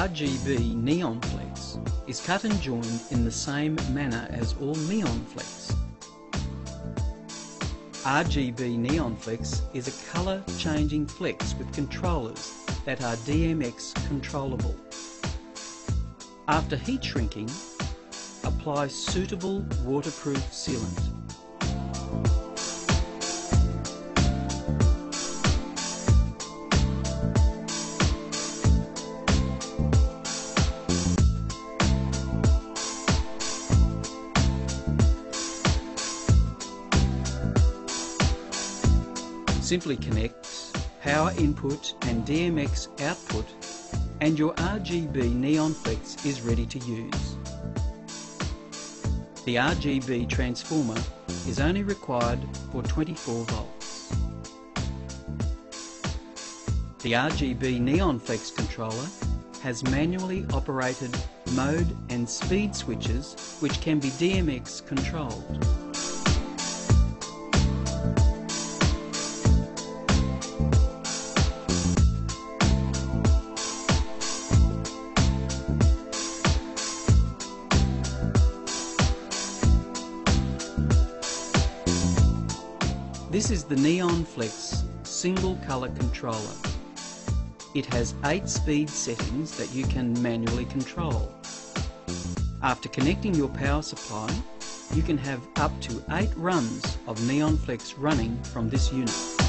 RGB neon flex is cut and joined in the same manner as all neon flex. RGB neon flex is a colour changing flex with controllers that are DMX controllable. After heat shrinking, apply suitable waterproof sealant. Simply connect power input and DMX output and your RGB neon flex is ready to use. The RGB transformer is only required for 24 volts. The RGB neon flex controller has manually operated mode and speed switches which can be DMX controlled. This is the Neon Flex single colour controller. It has 8 speed settings that you can manually control. After connecting your power supply, you can have up to 8 runs of Neon Flex running from this unit.